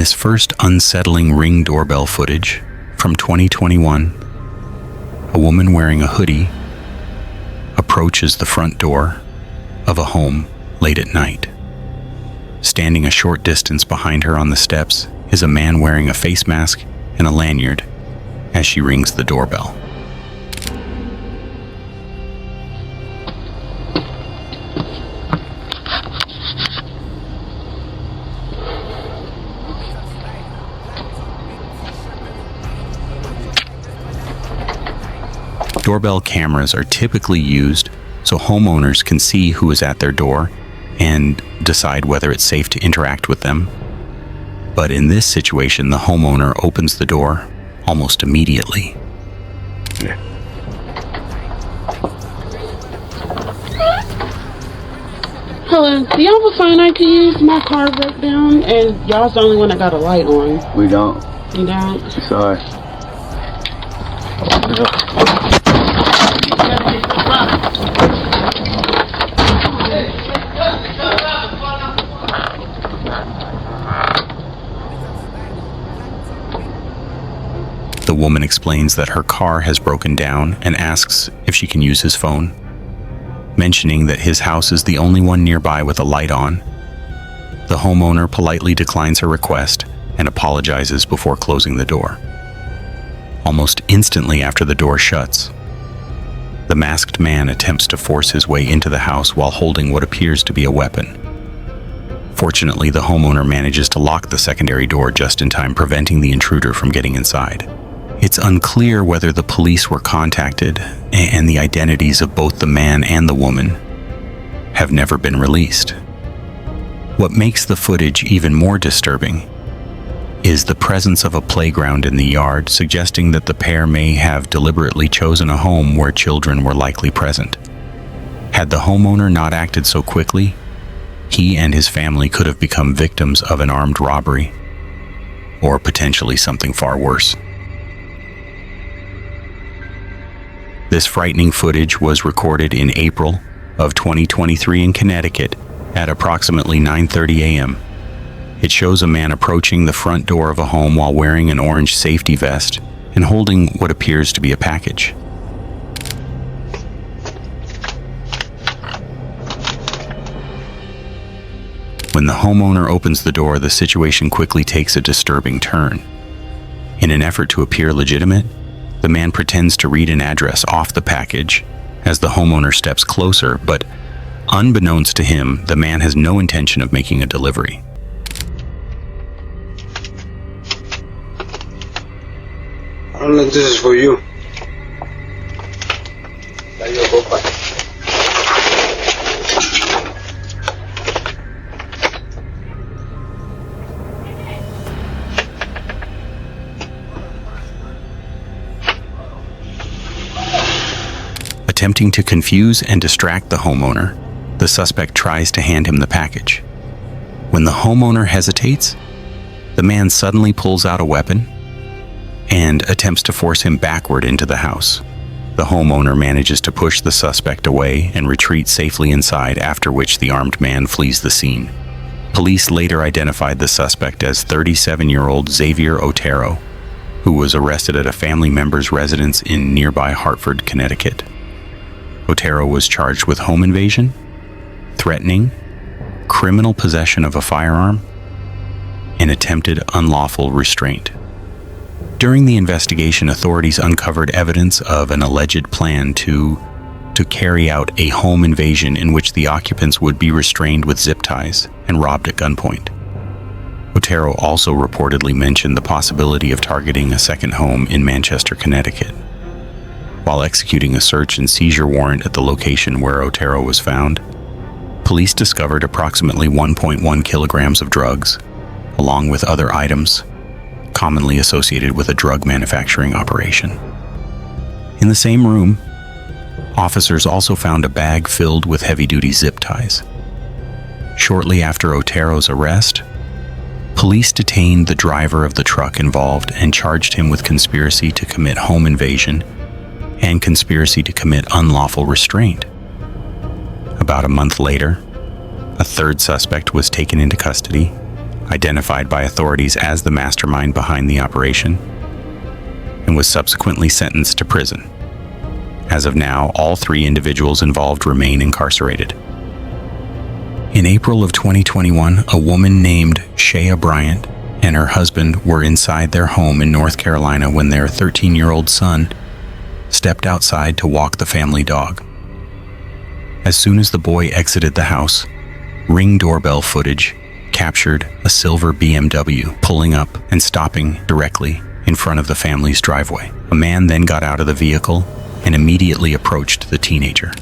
this first unsettling Ring doorbell footage from 2021, a woman wearing a hoodie approaches the front door of a home late at night. Standing a short distance behind her on the steps is a man wearing a face mask and a lanyard as she rings the doorbell. Doorbell cameras are typically used so homeowners can see who is at their door and decide whether it's safe to interact with them. But in this situation, the homeowner opens the door almost immediately. Hello, do y'all have a phone I can use? My car broke down and y'all's the only one that got a light on. We don't. You don't? Sorry. The woman explains that her car has broken down and asks if she can use his phone, mentioning that his house is the only one nearby with a light on. The homeowner politely declines her request and apologizes before closing the door. Almost instantly after the door shuts, the masked man attempts to force his way into the house while holding what appears to be a weapon. Fortunately, the homeowner manages to lock the secondary door just in time, preventing the intruder from getting inside. It's unclear whether the police were contacted, and the identities of both the man and the woman have never been released. What makes the footage even more disturbing is the presence of a playground in the yard, suggesting that the pair may have deliberately chosen a home where children were likely present. Had the homeowner not acted so quickly, he and his family could have become victims of an armed robbery, or potentially something far worse. This frightening footage was recorded in April of 2023 in Connecticut at approximately 9:30 a.m. It shows a man approaching the front door of a home while wearing an orange safety vest and holding what appears to be a package. When the homeowner opens the door, the situation quickly takes a disturbing turn. In an effort to appear legitimate, the man pretends to read an address off the package as the homeowner steps closer, but unbeknownst to him, the man has no intention of making a delivery. I don't know if this is for you. Attempting to confuse and distract the homeowner, the suspect tries to hand him the package. When the homeowner hesitates, the man suddenly pulls out a weapon and attempts to force him backward into the house. The homeowner manages to push the suspect away and retreat safely inside, after which the armed man flees the scene. Police later identified the suspect as 37-year-old Xavier Otero, who was arrested at a family member's residence in nearby Hartford, Connecticut. Otero was charged with home invasion, threatening, criminal possession of a firearm, and attempted unlawful restraint. During the investigation, authorities uncovered evidence of an alleged plan to carry out a home invasion in which the occupants would be restrained with zip ties and robbed at gunpoint. Otero also reportedly mentioned the possibility of targeting a second home in Manchester, Connecticut. While executing a search and seizure warrant at the location where Otero was found, police discovered approximately 1.1 kilograms of drugs, along with other items commonly associated with a drug manufacturing operation. In the same room, officers also found a bag filled with heavy-duty zip ties. Shortly after Otero's arrest, police detained the driver of the truck involved and charged him with conspiracy to commit home invasion and conspiracy to commit unlawful restraint. About a month later, a third suspect was taken into custody, identified by authorities as the mastermind behind the operation, and was subsequently sentenced to prison. As of now, all 3 individuals involved remain incarcerated. In April of 2021, a woman named Shea Bryant and her husband were inside their home in North Carolina when their 13-year-old son stepped outside to walk the family dog. As soon as the boy exited the house, Ring doorbell footage captured a silver BMW pulling up and stopping directly in front of the family's driveway. A man then got out of the vehicle and immediately approached the teenager.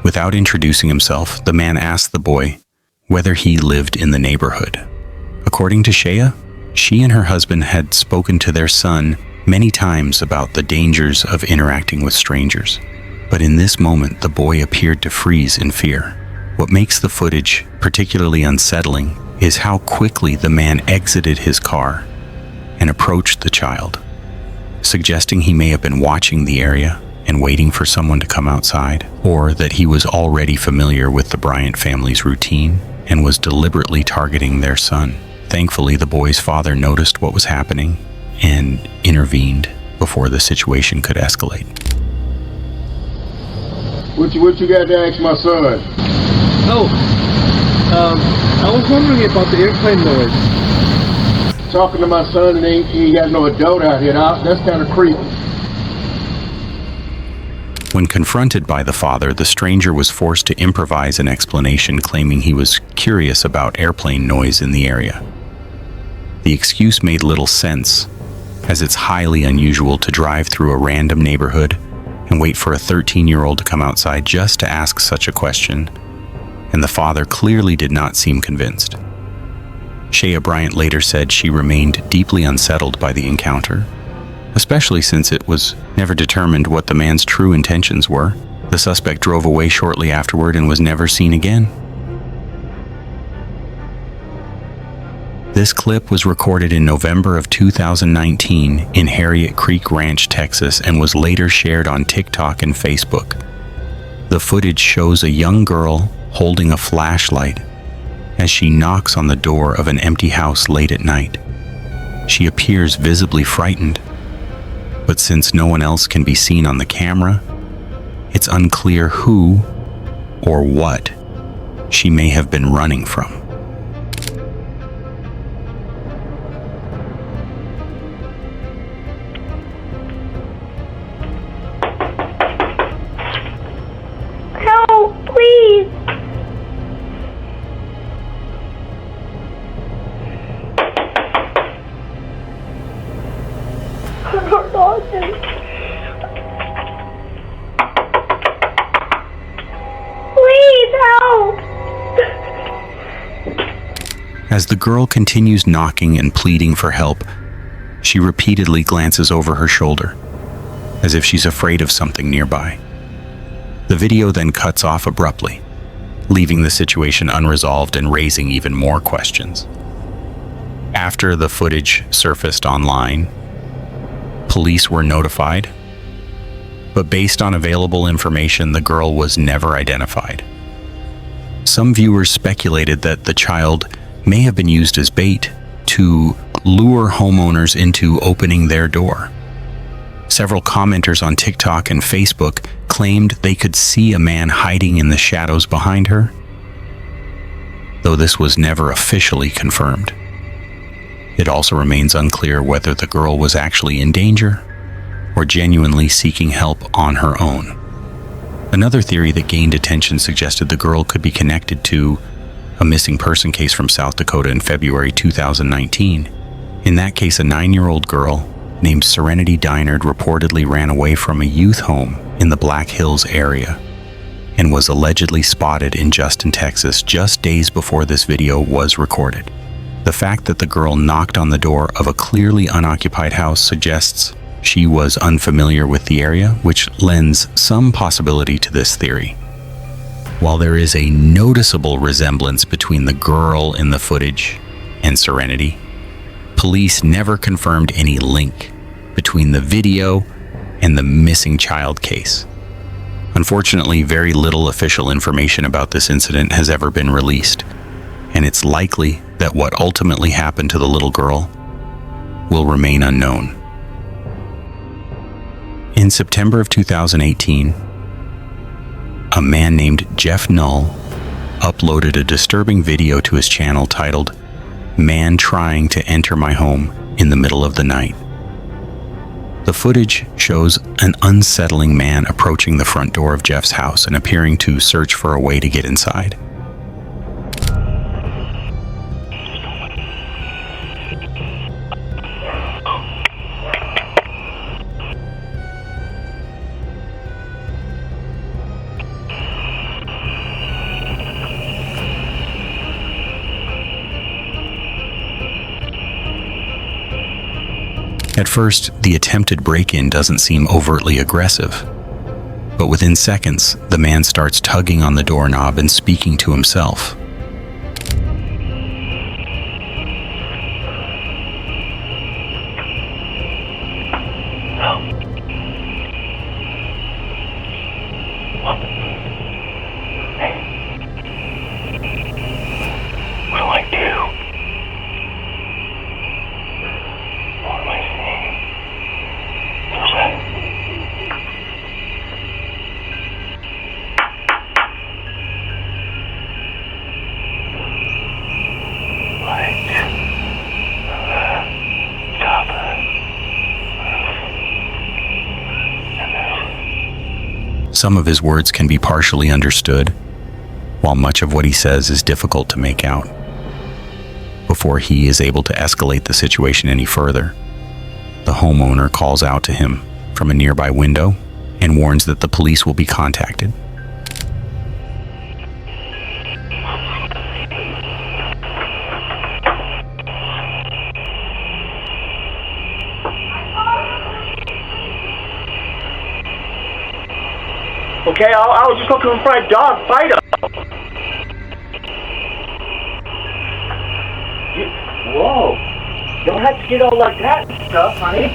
Without introducing himself, the man asked the boy whether he lived in the neighborhood. According to Shea, she and her husband had spoken to their son many times about the dangers of interacting with strangers. But in this moment, the boy appeared to freeze in fear. What makes the footage particularly unsettling is how quickly the man exited his car and approached the child, suggesting he may have been watching the area and waiting for someone to come outside, or that he was already familiar with the Bryant family's routine and was deliberately targeting their son. Thankfully, the boy's father noticed what was happening and intervened before the situation could escalate. What you got to ask my son? I was wondering about the airplane noise. Talking to my son and he ain't got no adult out here. That's kind of creepy. When confronted by the father, the stranger was forced to improvise an explanation, claiming he was curious about airplane noise in the area. The excuse made little sense, as it's highly unusual to drive through a random neighborhood and wait for a 13-year-old to come outside just to ask such a question, and the father clearly did not seem convinced. Shea Bryant later said she remained deeply unsettled by the encounter, especially since it was never determined what the man's true intentions were. The suspect drove away shortly afterward and was never seen again. This clip was recorded in November of 2019 in Harriet Creek Ranch, Texas, and was later shared on TikTok and Facebook. The footage shows a young girl holding a flashlight as she knocks on the door of an empty house late at night. She appears visibly frightened, but since no one else can be seen on the camera, it's unclear who or what she may have been running from. Help, please! Please help! As the girl continues knocking and pleading for help, she repeatedly glances over her shoulder, as if she's afraid of something nearby. The video then cuts off abruptly, leaving the situation unresolved and raising even more questions. After the footage surfaced online, police were notified, but based on available information, the girl was never identified. Some viewers speculated that the child may have been used as bait to lure homeowners into opening their door. Several commenters on TikTok and Facebook claimed they could see a man hiding in the shadows behind her, though this was never officially confirmed. It also remains unclear whether the girl was actually in danger or genuinely seeking help on her own. Another theory that gained attention suggested the girl could be connected to a missing person case from South Dakota in February 2019. In that case, a 9-year-old girl named Serenity Dynard reportedly ran away from a youth home in the Black Hills area and was allegedly spotted in Justin, Texas, just days before this video was recorded. The fact that the girl knocked on the door of a clearly unoccupied house suggests she was unfamiliar with the area, which lends some possibility to this theory. While there is a noticeable resemblance between the girl in the footage and Serenity, police never confirmed any link between the video and the missing child case. Unfortunately, very little official information about this incident has ever been released, and it's likely that what ultimately happened to the little girl will remain unknown. In September of 2018, a man named Jeff Null uploaded a disturbing video to his channel titled "Man Trying to Enter My Home in the Middle of the Night." The footage shows an unsettling man approaching the front door of Jeff's house and appearing to search for a way to get inside. At first, the attempted break-in doesn't seem overtly aggressive, but within seconds, the man starts tugging on the doorknob and speaking to himself. Some of his words can be partially understood, while much of what he says is difficult to make out. Before he is able to escalate the situation any further, the homeowner calls out to him from a nearby window and warns that the police will be contacted. Okay, I was just looking for a dog, Fido. Whoa. You don't have to get all like that and stuff, honey.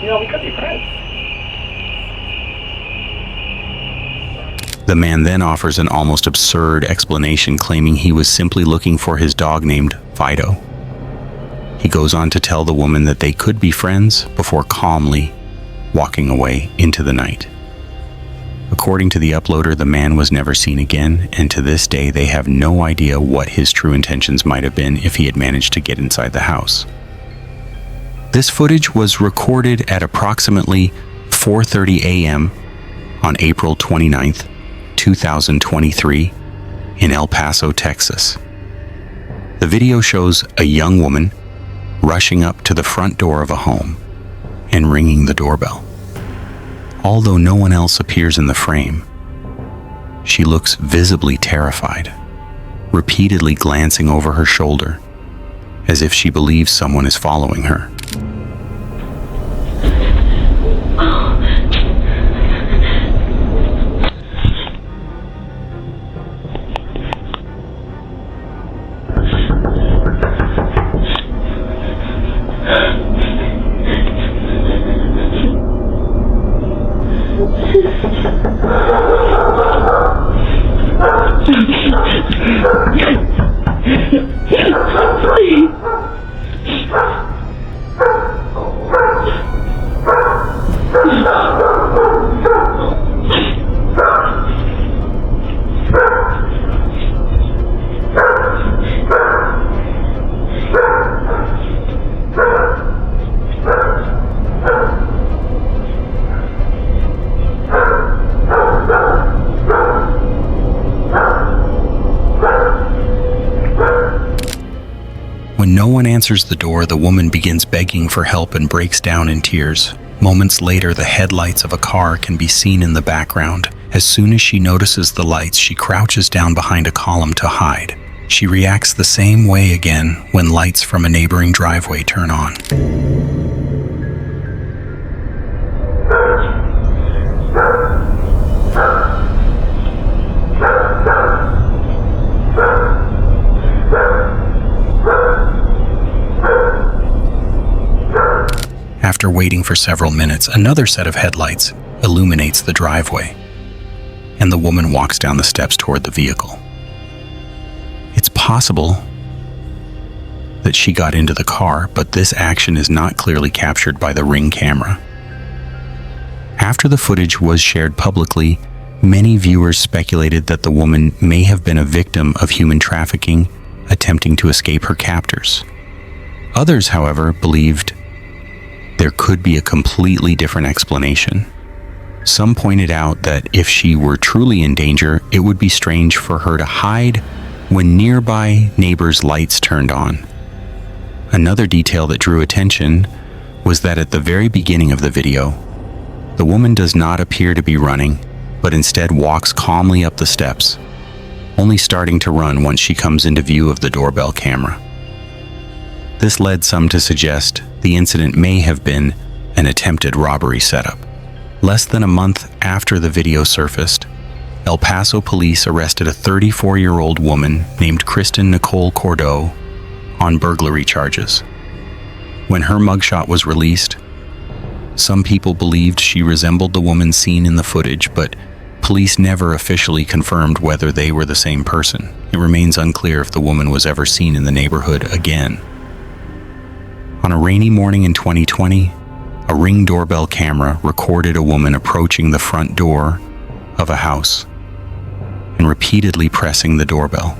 You know, we could be friends. The man then offers an almost absurd explanation, claiming he was simply looking for his dog named Fido. He goes on to tell the woman that they could be friends before calmly walking away into the night. According to the uploader, the man was never seen again, and to this day they have no idea what his true intentions might have been if he had managed to get inside the house. This footage was recorded at approximately 4:30 a.m. on April 29th, 2023 in El Paso, Texas. The video shows a young woman rushing up to the front door of a home and ringing the doorbell. Although no one else appears in the frame, she looks visibly terrified, repeatedly glancing over her shoulder as if she believes someone is following her. When no one answers the door, the woman begins begging for help and breaks down in tears. Moments later, the headlights of a car can be seen in the background. As soon as she notices the lights, she crouches down behind a column to hide. She reacts the same way again when lights from a neighboring driveway turn on. After waiting for several minutes, another set of headlights illuminates the driveway, and the woman walks down the steps toward the vehicle. It's possible that she got into the car, but this action is not clearly captured by the Ring camera. After the footage was shared publicly, many viewers speculated that the woman may have been a victim of human trafficking, attempting to escape her captors. Others, however, believed there could be a completely different explanation. Some pointed out that if she were truly in danger, it would be strange for her to hide when nearby neighbors' lights turned on. Another detail that drew attention was that at the very beginning of the video, the woman does not appear to be running, but instead walks calmly up the steps, only starting to run once she comes into view of the doorbell camera. This led some to suggest the incident may have been an attempted robbery setup. Less than a month after the video surfaced, El Paso police arrested a 34-year-old woman named Kristen Nicole Cordeaux on burglary charges. When her mugshot was released, some people believed she resembled the woman seen in the footage, but police never officially confirmed whether they were the same person. It remains unclear if the woman was ever seen in the neighborhood again. On a rainy morning in 2020, a Ring doorbell camera recorded a woman approaching the front door of a house and repeatedly pressing the doorbell.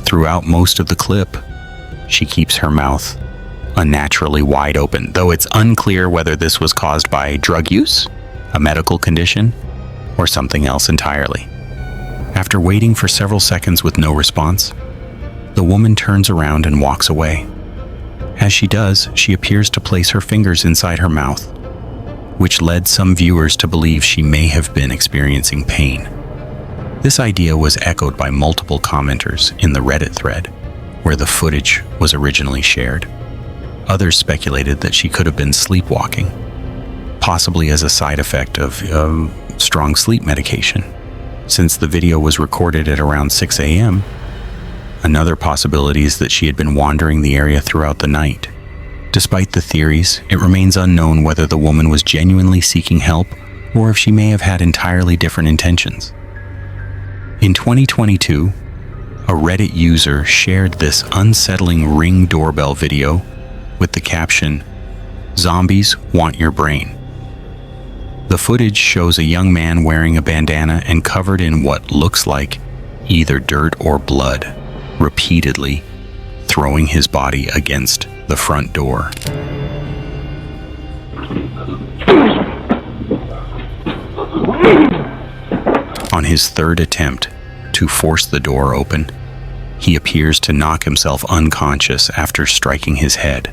Throughout most of the clip, she keeps her mouth unnaturally wide open, though it's unclear whether this was caused by drug use, a medical condition, or something else entirely. After waiting for several seconds with no response, the woman turns around and walks away. As she does, she appears to place her fingers inside her mouth, which led some viewers to believe she may have been experiencing pain. This idea was echoed by multiple commenters in the Reddit thread, where the footage was originally shared. Others speculated that she could have been sleepwalking, possibly as a side effect of strong sleep medication. Since the video was recorded at around 6 a.m., another possibility is that she had been wandering the area throughout the night. Despite the theories, it remains unknown whether the woman was genuinely seeking help or if she may have had entirely different intentions. In 2022, a Reddit user shared this unsettling Ring doorbell video with the caption, "Zombies want your brain." The footage shows a young man wearing a bandana and covered in what looks like either dirt or blood, repeatedly throwing his body against the front door. On his third attempt to force the door open, he appears to knock himself unconscious after striking his head.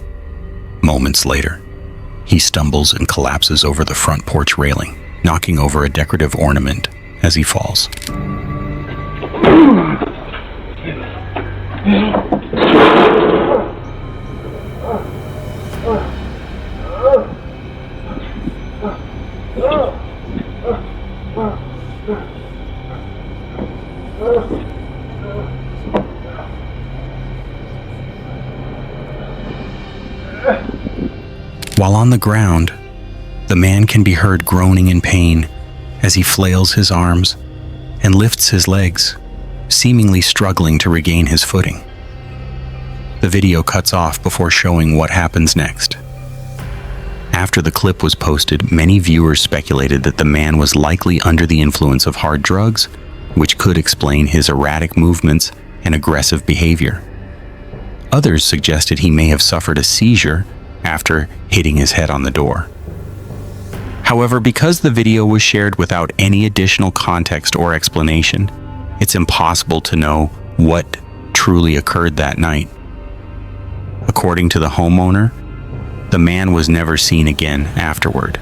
Moments later, he stumbles and collapses over the front porch railing, knocking over a decorative ornament as he falls. While on the ground, the man can be heard groaning in pain as he flails his arms and lifts his legs, seemingly struggling to regain his footing. The video cuts off before showing what happens next. After the clip was posted, many viewers speculated that the man was likely under the influence of hard drugs, which could explain his erratic movements and aggressive behavior. Others suggested he may have suffered a seizure after hitting his head on the door. However, because the video was shared without any additional context or explanation, it's impossible to know what truly occurred that night. According to the homeowner, the man was never seen again afterward.